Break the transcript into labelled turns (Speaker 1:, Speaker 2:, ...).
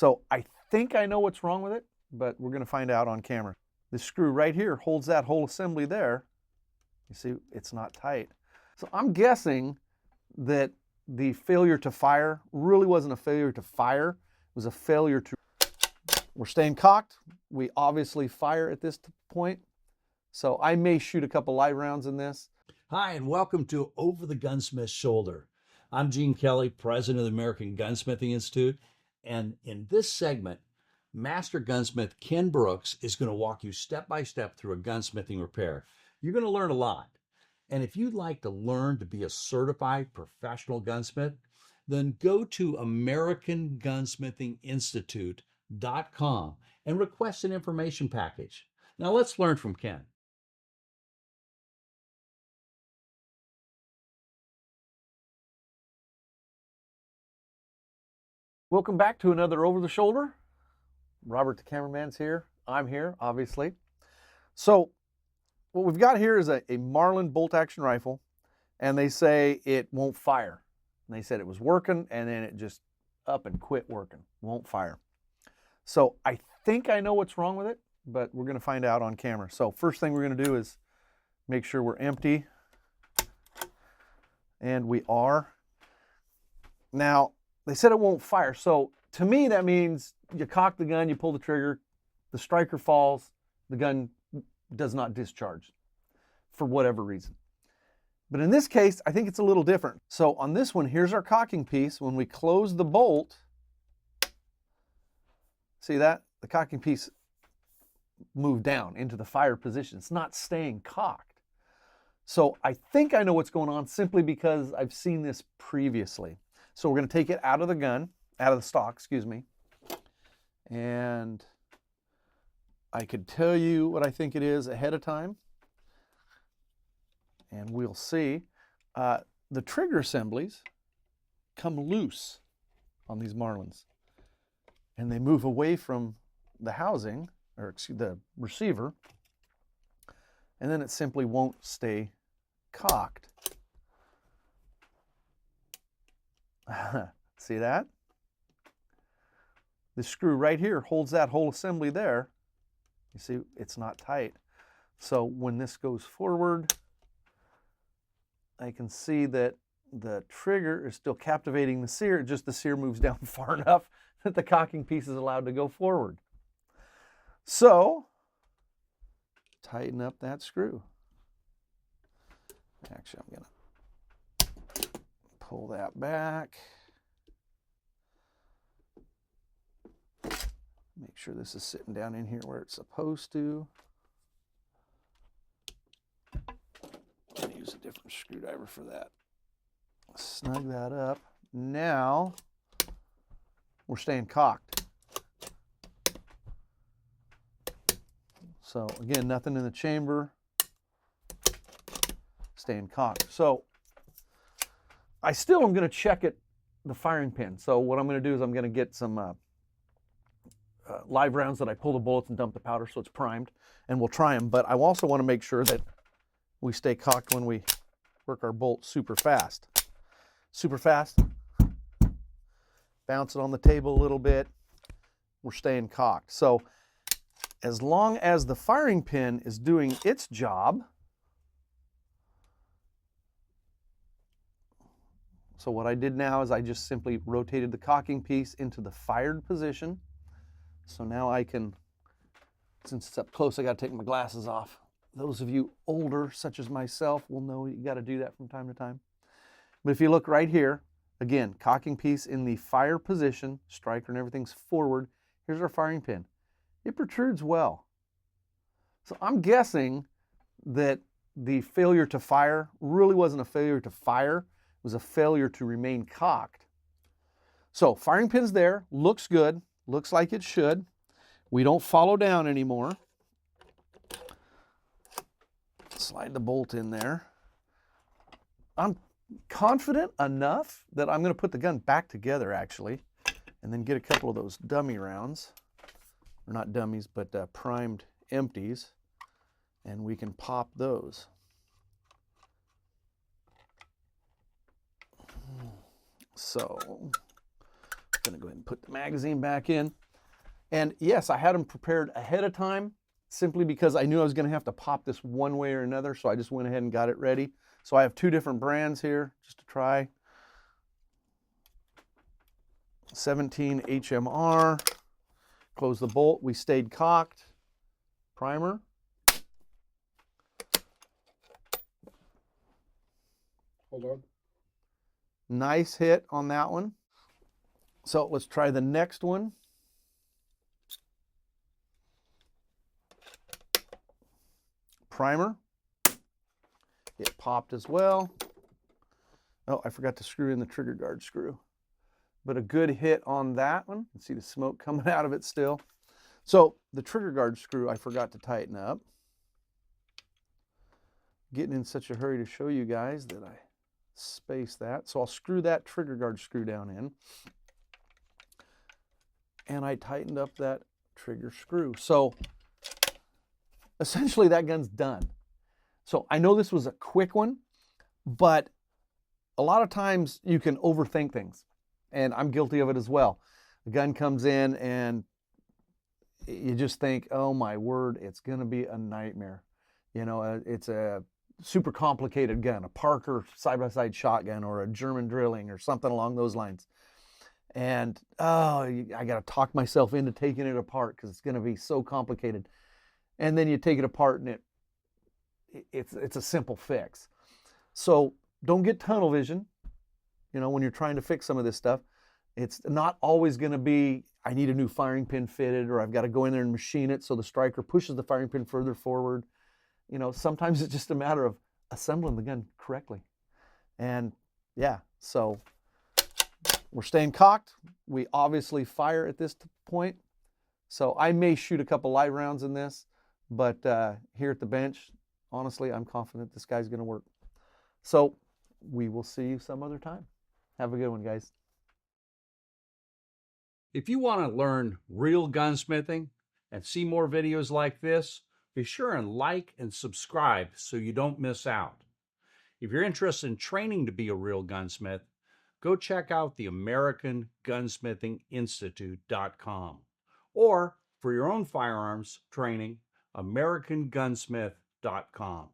Speaker 1: So I think I know what's wrong with it, but we're going to find out on camera. This screw right here holds that whole assembly there. You see, it's not tight. So I'm guessing that the failure to fire really wasn't a failure to fire. It was a failure to... We're staying cocked. We obviously fire at this point. So I may shoot a couple live rounds in this.
Speaker 2: Hi, and welcome to Over the Gunsmith's Shoulder. I'm Gene Kelly, president of the American Gunsmithing Institute. And in this segment, Master Gunsmith Ken Brooks is going to walk you step by step through a gunsmithing repair. You're going to learn a lot. And if you'd like to learn to be a certified professional gunsmith, then go to AmericanGunsmithingInstitute.com and request an information package. Now let's learn from Ken.
Speaker 1: Welcome back to another Over the Shoulder. Robert the cameraman's here. I'm here, obviously. So what we've got here is a Marlin bolt action rifle, and they say it won't fire. And they said it was working, and then it just up and quit working. Won't fire. So I think I know what's wrong with it, but we're going to find out on camera. So first thing we're going to do is make sure we're empty. And we are. Now, they said it won't fire. So to me, that means you cock the gun, you pull the trigger, the striker falls, the gun does not discharge for whatever reason. But in this case, I think it's a little different. So on this one, here's our cocking piece. When we close the bolt, see that? The cocking piece moved down into the fire position. It's not staying cocked. So I think I know what's going on simply because I've seen this previously. So we're going to take it out of the gun, out of the stock, excuse me. And I could tell you what I think it is ahead of time. And we'll see. The trigger assemblies come loose on these Marlins. And they move away from the housing, or excuse the receiver. And then it simply won't stay cocked. See that? This screw right here holds that whole assembly there. You see, it's not tight. So when this goes forward, I can see that the trigger is still captivating the sear, just the sear moves down far enough that the cocking piece is allowed to go forward. So, tighten up that screw. Actually, I'm going to pull that back. Make sure this is sitting down in here where it's supposed to. I'll use a different screwdriver for that. Snug that up. Now we're staying cocked. So again, nothing in the chamber. Staying cocked. So I still am going to check the firing pin. So what I'm going to do is I'm going to get some live rounds that I pull the bullets and dump the powder so it's primed, and we'll try them. But I also want to make sure that we stay cocked when we work our bolt super fast. Super fast. Bounce it on the table a little bit. We're staying cocked. So as long as the firing pin is doing its job, so what I did now is I just simply rotated the cocking piece into the fired position. So now I can, since it's up close, I got to take my glasses off. Those of you older, such as myself, will know you got to do that from time to time. But if you look right here, again, cocking piece in the fire position, striker and everything's forward. Here's our firing pin. It protrudes well. So I'm guessing that the failure to fire really wasn't a failure to fire. It was a failure to remain cocked. So firing pin's there, looks good, looks like it should. We don't follow down anymore. Slide the bolt in there. I'm confident enough that I'm going to put the gun back together actually, and then get a couple of those dummy rounds, or not dummies, but primed empties, and we can pop those. So Gonna go ahead and put the magazine back in. And yes, I had them prepared ahead of time simply because I knew I was gonna have to pop this one way or another, so I just went ahead and got it ready. So I have two different brands here just to try. 17 HMR, close the bolt, we stayed cocked. Primer.
Speaker 3: Hold on.
Speaker 1: Nice hit on that one. So let's try the next one. Primer. It popped as well. Oh, I forgot to screw in the trigger guard screw. But a good hit on that one. You can see the smoke coming out of it still. So the trigger guard screw I forgot to tighten up. Getting in such a hurry to show you guys that I spaced that. So I'll screw that trigger guard screw down in. And I tightened up that trigger screw. So essentially that gun's done. So I know this was a quick one, but a lot of times you can overthink things. And I'm guilty of it as well. The gun comes in and you just think, oh my word, it's gonna be a nightmare. You know, it's a super complicated gun, a Parker side-by-side shotgun or a German drilling or something along those lines. And oh, I gotta talk myself into taking it apart because it's gonna be so complicated. And then you take it apart and it's a simple fix. So don't get tunnel vision, you know, when you're trying to fix some of this stuff. It's not always gonna be, I need a new firing pin fitted, or I've got to go in there and machine it so the striker pushes the firing pin further forward. You know, sometimes it's just a matter of assembling the gun correctly. And yeah, so we're staying cocked. We obviously fire at this point. So I may shoot a couple live rounds in this, but here at the bench, honestly, I'm confident this guy's gonna work. So we will see you some other time. Have a good one, guys.
Speaker 2: If you want to learn real gunsmithing and see more videos like this, be sure and like and subscribe so you don't miss out. If you're interested in training to be a real gunsmith, go check out the American Gunsmithing Institute.com, or for your own firearms training, AmericanGunsmith.com.